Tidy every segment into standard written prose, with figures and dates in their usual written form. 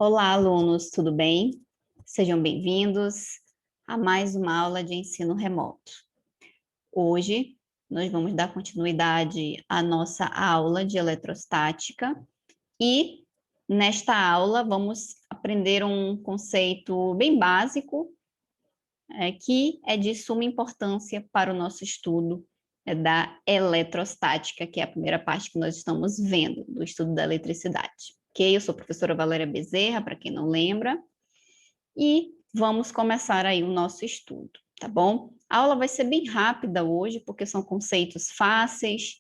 Olá, alunos, tudo bem? Sejam bem-vindos a mais uma aula de ensino remoto. Hoje, nós vamos dar continuidade à nossa aula de eletrostática e, nesta aula, vamos aprender um conceito bem básico, que é de suma importância para o nosso estudo da eletrostática, que é a primeira parte que nós estamos vendo do estudo da eletricidade. Ok? Eu sou a professora Valéria Bezerra, para quem não lembra, e vamos começar aí o nosso estudo, tá bom? A aula vai ser bem rápida hoje, porque são conceitos fáceis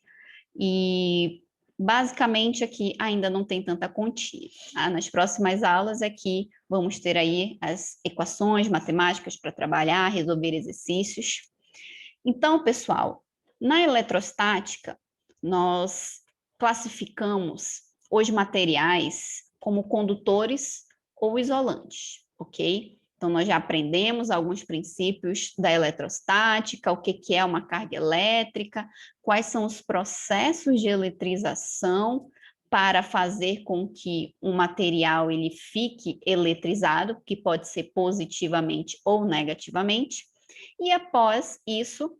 e basicamente aqui ainda não tem tanta continha. Tá? Nas próximas aulas aqui vamos ter aí as equações matemáticas para trabalhar, resolver exercícios. Então, pessoal, na eletrostática, nós classificamos os materiais como condutores ou isolantes, ok? Então, nós já aprendemos alguns princípios da eletrostática, o que é uma carga elétrica, quais são os processos de eletrização para fazer com que um material ele fique eletrizado, que pode ser positivamente ou negativamente. E após isso,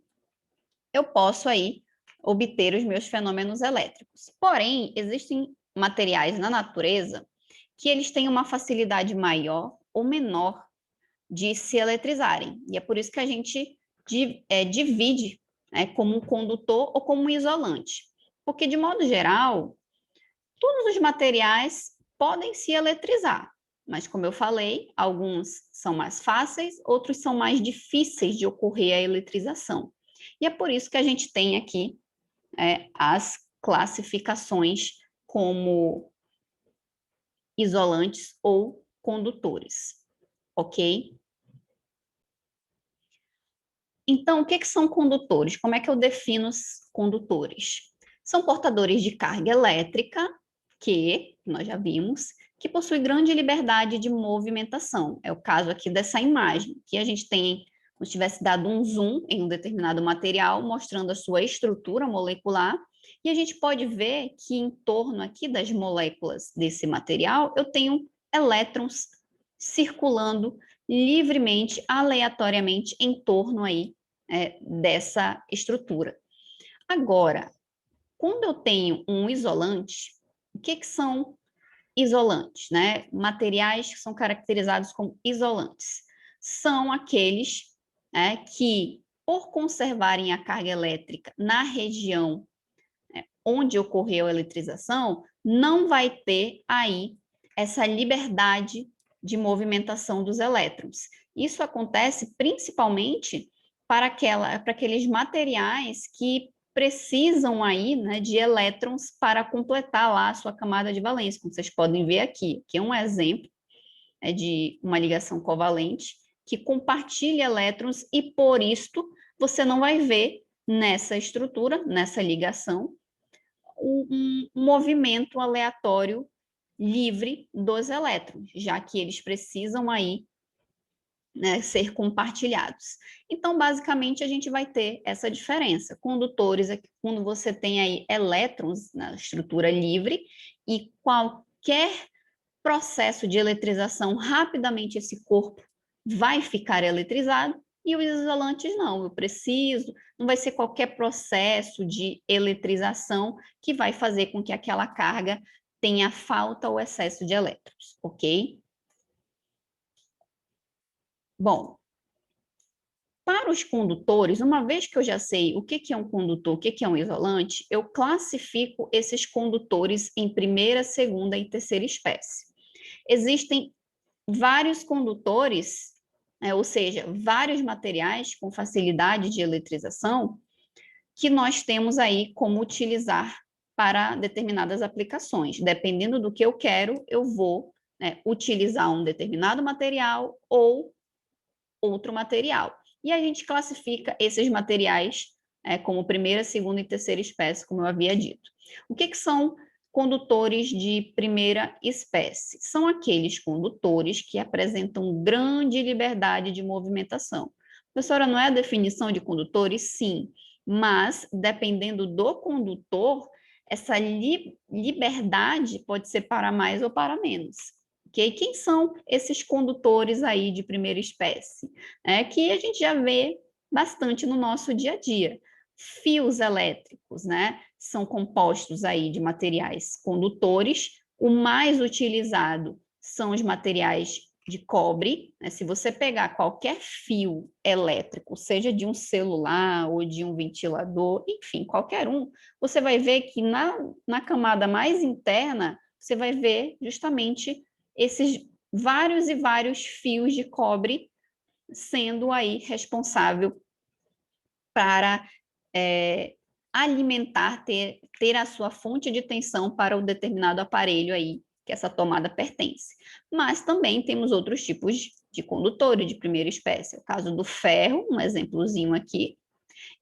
eu posso aí obter os meus fenômenos elétricos. Porém, existem materiais na natureza que eles têm uma facilidade maior ou menor de se eletrizarem. E é por isso que a gente divide, né, como um condutor ou como um isolante. Porque, de modo geral, todos os materiais podem se eletrizar. Mas, como eu falei, alguns são mais fáceis, outros são mais difíceis de ocorrer a eletrização. E é por isso que a gente tem aqui as classificações como isolantes ou condutores, ok? Então, o que são condutores? Como é que eu defino os condutores? São portadores de carga elétrica, que nós já vimos, que possui grande liberdade de movimentação. É o caso aqui dessa imagem, que a gente tem, como se tivesse dado um zoom em um determinado material, mostrando a sua estrutura molecular, e a gente pode ver que em torno aqui das moléculas desse material, eu tenho elétrons circulando livremente, aleatoriamente, em torno aí dessa estrutura. Agora, quando eu tenho um isolante, o que são isolantes, né? Materiais que são caracterizados como isolantes. São aqueles que, por conservarem a carga elétrica na região onde ocorreu a eletrização, não vai ter aí essa liberdade de movimentação dos elétrons. Isso acontece principalmente para aqueles materiais que precisam aí, né, de elétrons para completar lá a sua camada de valência, como vocês podem ver aqui, que é um exemplo de uma ligação covalente que compartilha elétrons e, por isto, você não vai ver nessa estrutura, nessa ligação, um movimento aleatório livre dos elétrons, já que eles precisam aí, né, ser compartilhados. Então, basicamente, a gente vai ter essa diferença. Condutores é quando você tem aí elétrons na estrutura livre e qualquer processo de eletrização, rapidamente esse corpo vai ficar eletrizado, e os isolantes não, eu preciso, não vai ser qualquer processo de eletrização que vai fazer com que aquela carga tenha falta ou excesso de elétrons, ok? Bom, para os condutores, uma vez que eu já sei o que é um condutor, o que é um isolante, eu classifico esses condutores em primeira, segunda e terceira espécie. Existem vários condutores, ou seja, vários materiais com facilidade de eletrização, que nós temos aí como utilizar para determinadas aplicações. Dependendo do que eu quero, eu vou, né, utilizar um determinado material ou outro material. E a gente classifica esses materiais como primeira, segunda e terceira espécie, como eu havia dito. O que são condutores de primeira espécie? São aqueles condutores que apresentam grande liberdade de movimentação. Professora, não é a definição de condutores? Sim, mas dependendo do condutor, essa liberdade pode ser para mais ou para menos. ok? Quem são esses condutores aí de primeira espécie? Que a gente já vê bastante no nosso dia a dia. Fios elétricos, né? São compostos aí de materiais condutores. O mais utilizado são os materiais de cobre, né? Se você pegar qualquer fio elétrico, seja de um celular ou de um ventilador, enfim, qualquer um, você vai ver que na camada mais interna, você vai ver justamente esses vários e vários fios de cobre sendo aí responsável para alimentar, ter a sua fonte de tensão para o determinado aparelho aí que essa tomada pertence. Mas também temos outros tipos de condutores de primeira espécie. O caso do ferro, um exemplozinho aqui,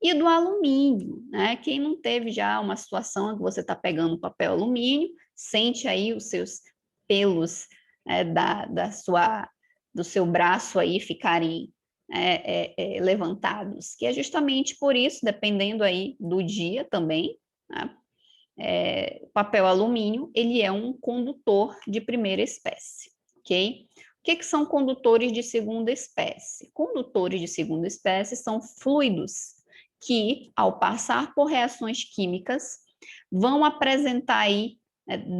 e do alumínio, né? Quem não teve já uma situação que você está pegando papel alumínio, sente aí os seus pelos do seu braço aí ficarem levantados, que é justamente por isso, dependendo aí do dia também, né? Papel alumínio, ele é um condutor de primeira espécie, ok? O que são condutores de segunda espécie? Condutores de segunda espécie são fluidos que, ao passar por reações químicas, vão apresentar aí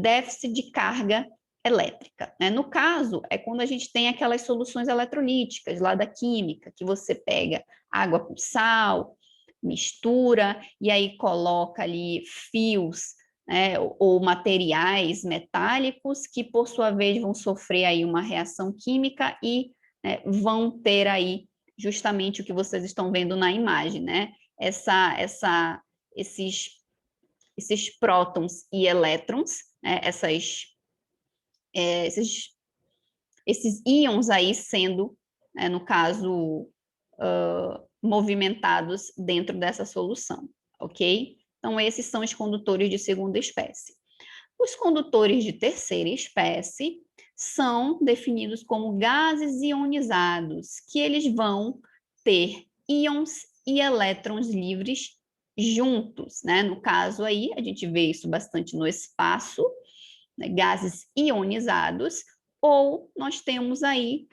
déficit de carga elétrica. Né? No caso, é quando a gente tem aquelas soluções eletrolíticas lá da química, que você pega água com sal, mistura e aí coloca ali fios ou materiais metálicos que, por sua vez, vão sofrer aí uma reação química e vão ter aí justamente o que vocês estão vendo na imagem, né? Esses prótons e elétrons, né? Esses íons aí sendo, no caso, movimentados dentro dessa solução, ok? Então, esses são os condutores de segunda espécie. Os condutores de terceira espécie são definidos como gases ionizados, que eles vão ter íons e elétrons livres juntos, né? No caso aí, a gente vê isso bastante no espaço, né? Gases ionizados, ou nós temos aí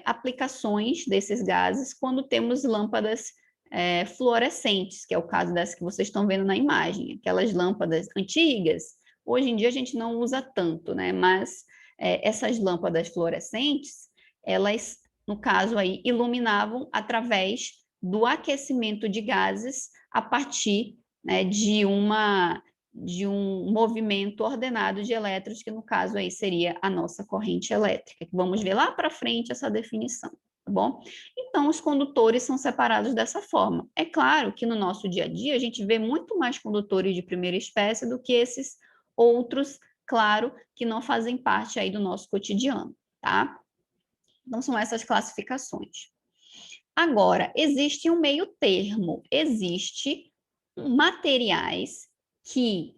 aplicações desses gases quando temos lâmpadas fluorescentes, que é o caso dessa que vocês estão vendo na imagem, aquelas lâmpadas antigas. Hoje em dia a gente não usa tanto, né? Mas essas lâmpadas fluorescentes, elas, no caso aí, iluminavam através do aquecimento de gases a partir de um movimento ordenado de elétrons, que no caso aí seria a nossa corrente elétrica. Vamos ver lá para frente essa definição, tá bom? Então, os condutores são separados dessa forma. É claro que no nosso dia a dia a gente vê muito mais condutores de primeira espécie do que esses outros, claro, que não fazem parte aí do nosso cotidiano, tá? Então, são essas classificações. Agora, existe um meio termo, existe materiais que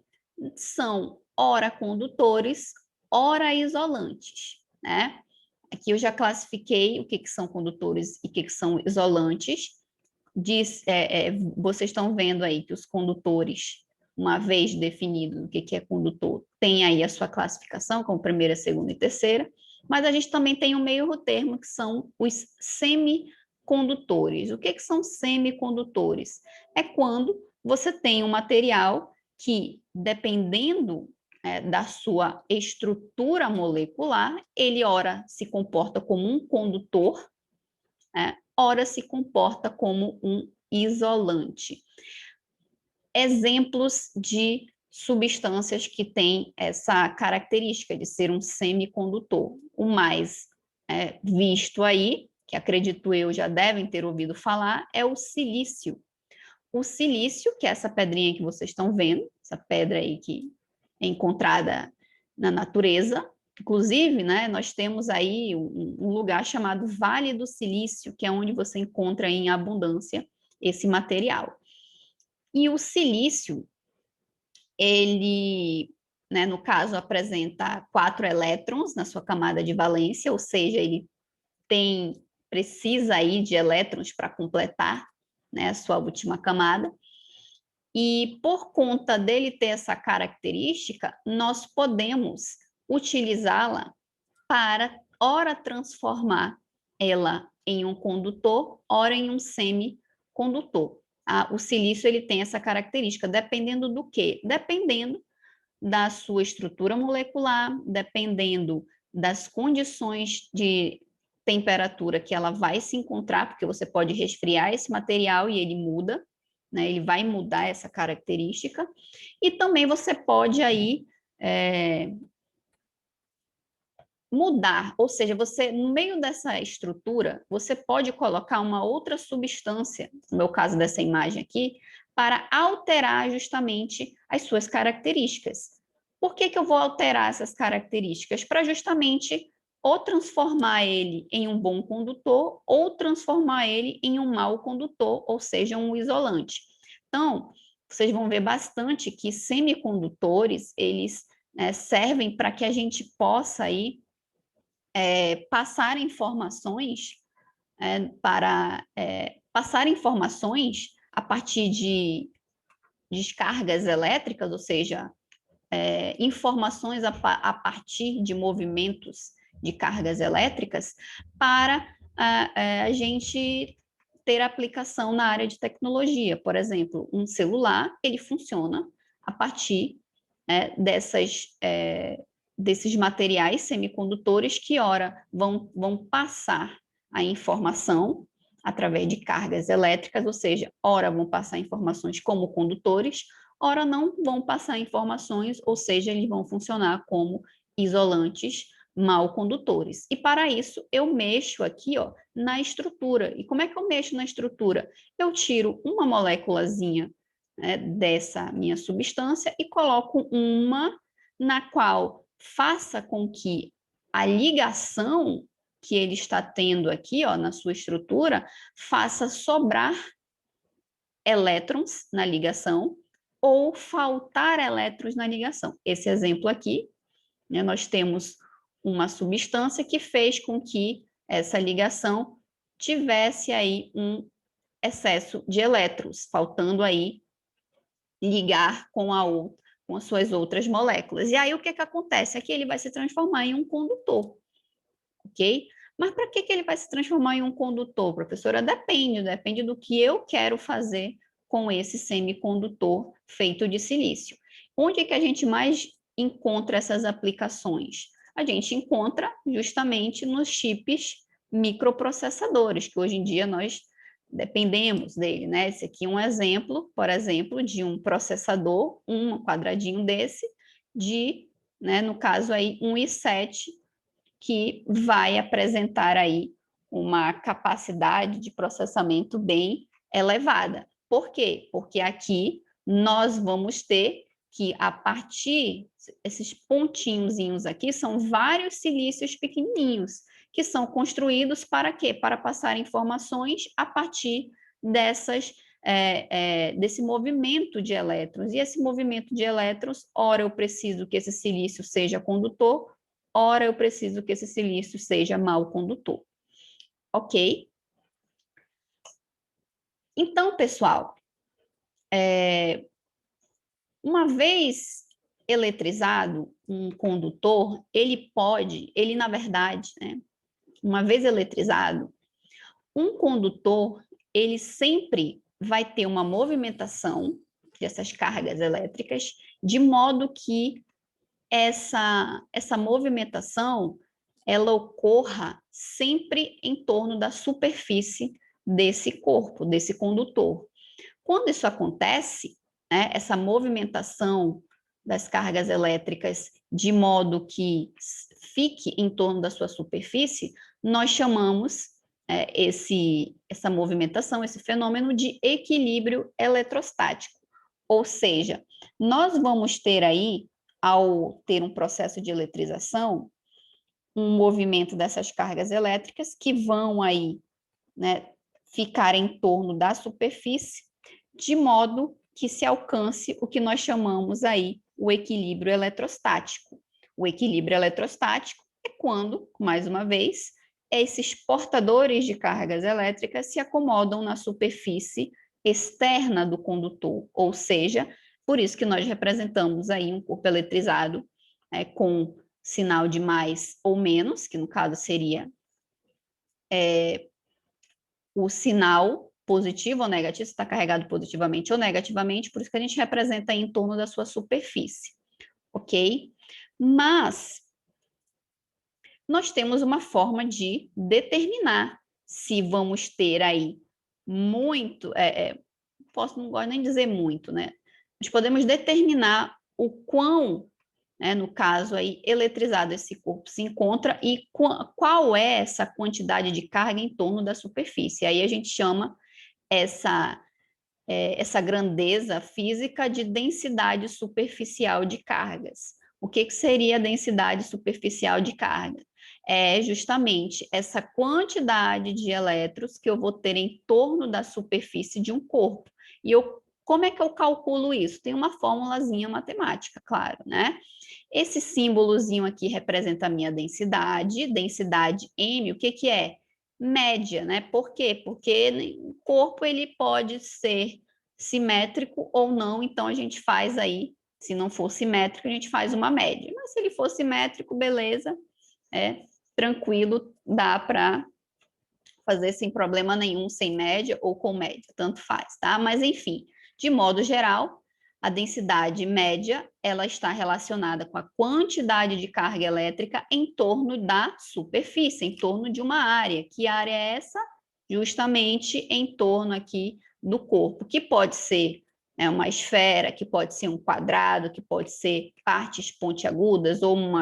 são ora condutores, ora isolantes, né? Aqui eu já classifiquei o que são condutores e o que são isolantes. Vocês estão vendo aí que os condutores, uma vez definido o que é condutor, tem aí a sua classificação como primeira, segunda e terceira, mas a gente também tem um meio termo que são os semicondutores. O que são semicondutores? É quando você tem um material que, dependendo da sua estrutura molecular, ele ora se comporta como um condutor, ora se comporta como um isolante. Exemplos de substâncias que têm essa característica de ser um semicondutor. O mais visto aí, que acredito eu já devem ter ouvido falar, é o silício. O silício, que é essa pedrinha que vocês estão vendo, essa pedra aí que é encontrada na natureza. Inclusive, né, nós temos aí um lugar chamado Vale do Silício, que é onde você encontra em abundância esse material. E o silício, ele, né, no caso, apresenta 4 elétrons na sua camada de valência, ou seja, ele precisa aí de elétrons para completar, né, a sua última camada. E por conta dele ter essa característica, nós podemos utilizá-la para, ora, transformar ela em um condutor, ora em um semicondutor. O silício ele tem essa característica, dependendo do quê? Dependendo da sua estrutura molecular, dependendo das condições de temperatura que ela vai se encontrar, porque você pode resfriar esse material e ele muda, né? Ele vai mudar essa característica. E também você pode aí mudar, ou seja, você, no meio dessa estrutura, você pode colocar uma outra substância, no meu caso dessa imagem aqui, para alterar justamente as suas características. Por que que eu vou alterar essas características? Para justamente ou transformar ele em um bom condutor ou transformar ele em um mau condutor, ou seja, um isolante. Então, vocês vão ver bastante que semicondutores, eles servem para que a gente possa aí passar informações passar informações a partir de descargas elétricas, ou seja, informações a partir de movimentos de cargas elétricas para a gente ter aplicação na área de tecnologia. Por exemplo, um celular, ele funciona a partir desses materiais semicondutores que, ora, vão passar a informação através de cargas elétricas, ou seja, ora vão passar informações como condutores, ora não vão passar informações, ou seja, eles vão funcionar como isolantes mal condutores. E para isso, eu mexo aqui, ó, na estrutura. E como é que eu mexo na estrutura? Eu tiro uma moléculazinha dessa minha substância e coloco uma na qual faça com que a ligação que ele está tendo aqui, ó, na sua estrutura, faça sobrar elétrons na ligação ou faltar elétrons na ligação. Esse exemplo aqui, né, nós temos uma substância que fez com que essa ligação tivesse aí um excesso de elétrons, faltando aí ligar com as suas outras moléculas. E aí o que que acontece? Aqui ele vai se transformar em um condutor, ok? Mas para que ele vai se transformar em um condutor, professora? Depende do que eu quero fazer com esse semicondutor feito de silício. Onde é que a gente mais encontra essas aplicações? A gente encontra justamente nos chips microprocessadores, que hoje em dia nós dependemos dele, né? Esse aqui é um exemplo, por exemplo, de um processador, um quadradinho desse, né, no caso aí, um i7, que vai apresentar aí uma capacidade de processamento bem elevada. Por quê? Porque aqui nós vamos ter que, a partir, esses pontinhos aqui, são vários silícios pequenininhos, que são construídos para quê? Para passar informações a partir desse movimento de elétrons. E esse movimento de elétrons, ora eu preciso que esse silício seja condutor, ora eu preciso que esse silício seja mau condutor. Ok? Então, pessoal, uma vez eletrizado um condutor, ele na verdade, né, uma vez eletrizado, um condutor, ele sempre vai ter uma movimentação dessas cargas elétricas, de modo que essa movimentação ela ocorra sempre em torno da superfície desse corpo, desse condutor. Quando isso acontece, né, essa movimentação das cargas elétricas de modo que fique em torno da sua superfície, nós chamamos essa movimentação, esse fenômeno de equilíbrio eletrostático. Ou seja, nós vamos ter aí, ao ter um processo de eletrização, um movimento dessas cargas elétricas que vão aí, né, ficar em torno da superfície, de modo que se alcance o que nós chamamos aí o equilíbrio eletrostático. O equilíbrio eletrostático é quando, mais uma vez, esses portadores de cargas elétricas se acomodam na superfície externa do condutor, ou seja, por isso que nós representamos aí um corpo eletrizado com sinal de mais ou menos, que no caso seria o sinal positivo ou negativo, se está carregado positivamente ou negativamente, por isso que a gente representa aí em torno da sua superfície, ok? Mas nós temos uma forma de determinar se vamos ter aí muito, não gosto nem de dizer muito, né? Nós podemos determinar o quão, né, no caso aí, eletrizado esse corpo se encontra e qual é essa quantidade de carga em torno da superfície. Aí a gente chama essa grandeza física de densidade superficial de cargas. O que seria a densidade superficial de carga? É justamente essa quantidade de elétrons que eu vou ter em torno da superfície de um corpo. E como é que eu calculo isso? Tem uma formulazinha matemática, claro, né? Esse símbolozinho aqui representa a minha densidade, densidade M, o que é? Média, né? Por quê? Porque o corpo ele pode ser simétrico ou não, então a gente faz aí, se não for simétrico, a gente faz uma média. Mas se ele for simétrico, beleza, tranquilo, dá para fazer sem problema nenhum, sem média ou com média, tanto faz, tá? Mas enfim, de modo geral, a densidade média, ela está relacionada com a quantidade de carga elétrica em torno da superfície, em torno de uma área. Que área é essa? Justamente em torno aqui do corpo, que pode ser uma esfera, que pode ser um quadrado, que pode ser partes pontiagudas ou um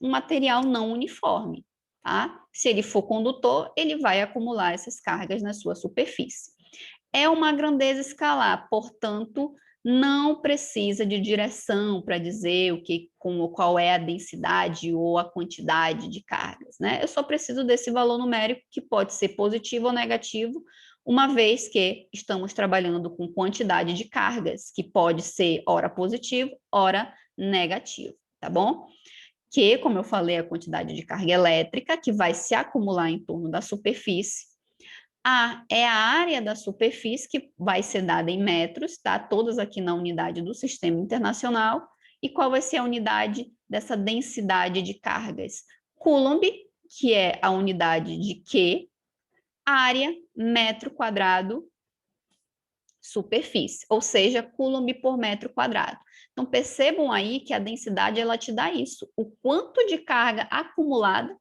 material não uniforme, tá? Se ele for condutor, ele vai acumular essas cargas na sua superfície. É uma grandeza escalar, portanto, não precisa de direção para dizer qual é a densidade ou a quantidade de cargas, né? Eu só preciso desse valor numérico que pode ser positivo ou negativo, uma vez que estamos trabalhando com quantidade de cargas, que pode ser ora positivo, ora negativo, tá bom? Que, como eu falei, a quantidade de carga elétrica que vai se acumular em torno da superfície. A é a área da superfície que vai ser dada em metros, tá? Todas aqui na unidade do Sistema Internacional. E qual vai ser a unidade dessa densidade de cargas? Coulomb, que é a unidade de Q, área, metro quadrado, superfície, ou seja, Coulomb por metro quadrado. Então, percebam aí que a densidade, ela te dá isso, o quanto de carga acumulada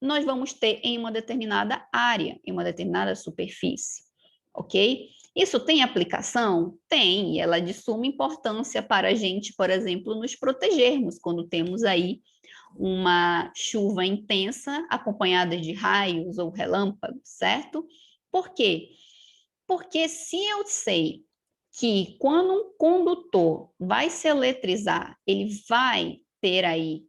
nós vamos ter em uma determinada área, em uma determinada superfície, ok? Isso tem aplicação? Tem, e ela é de suma importância para a gente, por exemplo, nos protegermos quando temos aí uma chuva intensa acompanhada de raios ou relâmpagos, certo? Por quê? Porque se eu sei que quando um condutor vai se eletrizar, ele vai ter aí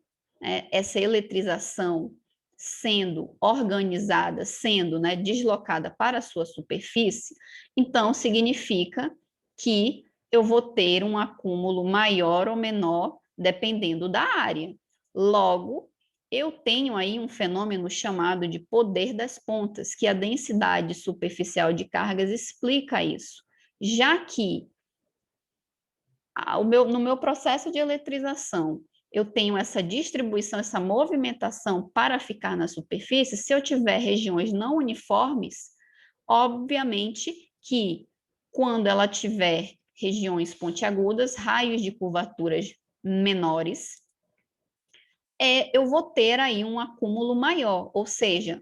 essa eletrização sendo organizada, sendo deslocada para a sua superfície, então significa que eu vou ter um acúmulo maior ou menor dependendo da área. Logo, eu tenho aí um fenômeno chamado de poder das pontas, que a densidade superficial de cargas explica isso. Já que no meu processo de eletrização, eu tenho essa distribuição, essa movimentação para ficar na superfície, se eu tiver regiões não uniformes, obviamente que quando ela tiver regiões pontiagudas, raios de curvaturas menores, eu vou ter aí um acúmulo maior, ou seja,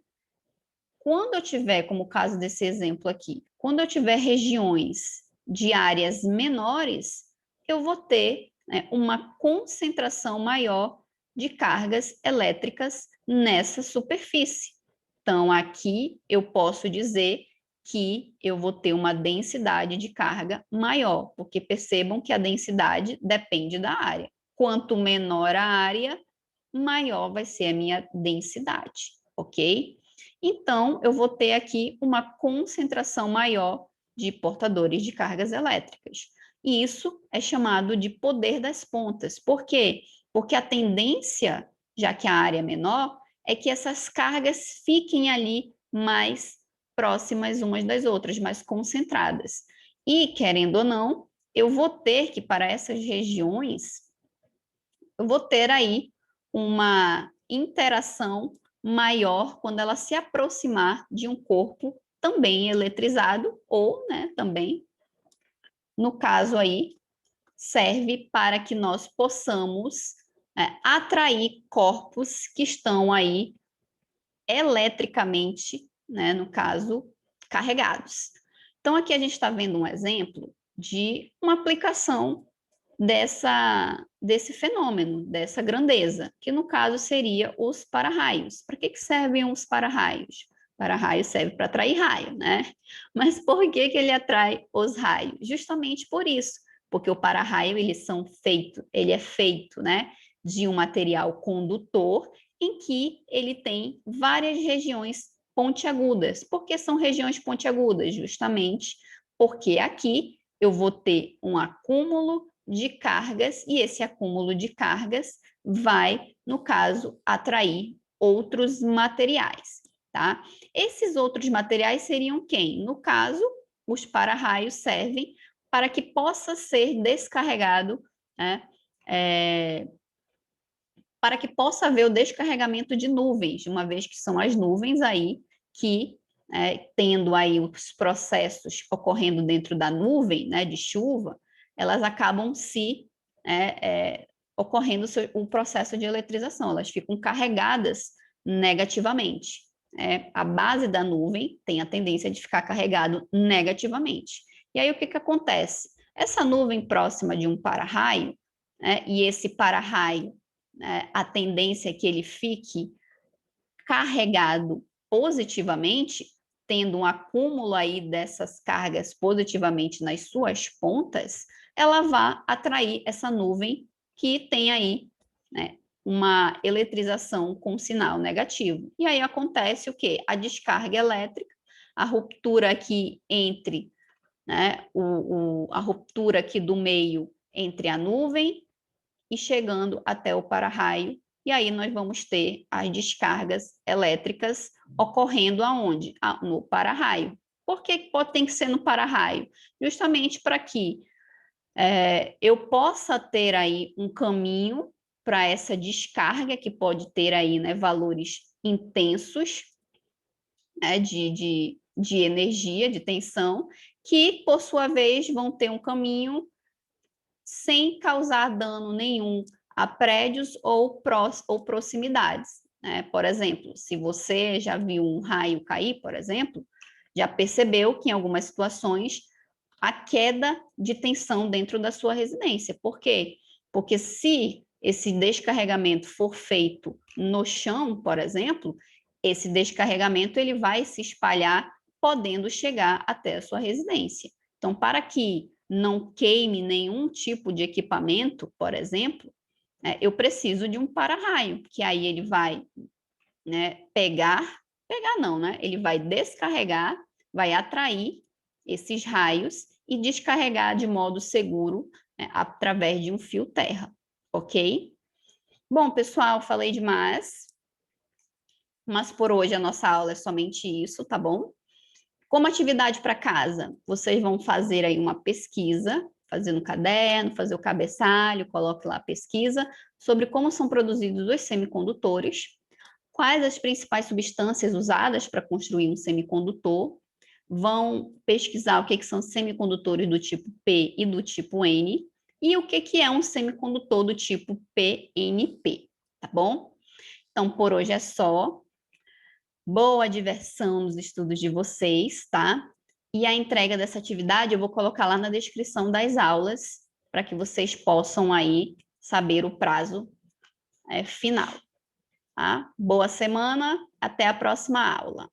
quando eu tiver, como o caso desse exemplo aqui, quando eu tiver regiões de áreas menores, eu vou ter uma concentração maior de cargas elétricas nessa superfície. Então, aqui eu posso dizer que eu vou ter uma densidade de carga maior, porque percebam que a densidade depende da área. Quanto menor a área, maior vai ser a minha densidade, ok? Então, eu vou ter aqui uma concentração maior de portadores de cargas elétricas. E isso é chamado de poder das pontas. Por quê? Porque a tendência, já que a área é menor, é que essas cargas fiquem ali mais próximas umas das outras, mais concentradas. E, querendo ou não, eu vou ter que, para essas regiões, eu vou ter aí uma interação maior quando ela se aproximar de um corpo também eletrizado ou, né, também, no caso aí, serve para que nós possamos atrair corpos que estão aí eletricamente, né, no caso, carregados. Então, aqui a gente está vendo um exemplo de uma aplicação desse fenômeno, dessa grandeza, que no caso seria os para-raios. Para que servem os para-raios? Para-raio serve para atrair raio, né? Mas por que ele atrai os raios? Justamente por isso, porque o para-raio ele é feito, né, de um material condutor em que ele tem várias regiões pontiagudas. Por que são regiões pontiagudas? Justamente porque aqui eu vou ter um acúmulo de cargas e esse acúmulo de cargas vai, no caso, atrair outros materiais, tá? Esses outros materiais seriam quem? No caso, os para-raios servem para que possa ser descarregado, né, para que possa haver o descarregamento de nuvens, uma vez que são as nuvens aí que, tendo aí os processos ocorrendo dentro da nuvem, né, de chuva, elas acabam ocorrendo o processo de eletrização, elas ficam carregadas negativamente. A base da nuvem tem a tendência de ficar carregado negativamente. E aí o que acontece? Essa nuvem próxima de um para-raio, e esse para-raio, a tendência é que ele fique carregado positivamente, tendo um acúmulo aí dessas cargas positivamente nas suas pontas, ela vai atrair essa nuvem que tem aí, né, uma eletrização com sinal negativo. E aí acontece o quê? A descarga elétrica, a ruptura aqui entre, né, a ruptura aqui do meio entre a nuvem e chegando até o para-raio, e aí nós vamos ter as descargas elétricas ocorrendo aonde? No para-raio. Por que tem que ser no para-raio? Justamente para que eu possa ter aí um caminho para essa descarga, que pode ter aí, né, valores intensos, né, de energia, de tensão, que, por sua vez, vão ter um caminho sem causar dano nenhum a prédios ou proximidades, né? Por exemplo, se você já viu um raio cair, por exemplo, já percebeu que em algumas situações a queda de tensão dentro da sua residência. Por quê? Porque se esse descarregamento for feito no chão, por exemplo, esse descarregamento ele vai se espalhar, podendo chegar até a sua residência. Então, para que não queime nenhum tipo de equipamento, por exemplo, eu preciso de um para-raio, que aí ele vai, né, pegar não, né? Ele vai descarregar, vai atrair esses raios e descarregar de modo seguro, né, através de um fio terra, ok? Bom, pessoal, falei demais, mas por hoje a nossa aula é somente isso, tá bom? Como atividade para casa, vocês vão fazer aí uma pesquisa, fazer no caderno, fazer o cabeçalho, coloque lá a pesquisa sobre como são produzidos os semicondutores, quais as principais substâncias usadas para construir um semicondutor, vão pesquisar o que são semicondutores do tipo P e do tipo N, e o que é um semicondutor do tipo PNP, tá bom? Então, por hoje é só. Boa diversão nos estudos de vocês, tá? E a entrega dessa atividade eu vou colocar lá na descrição das aulas, para que vocês possam aí saber o prazo final, tá? Boa semana, até a próxima aula.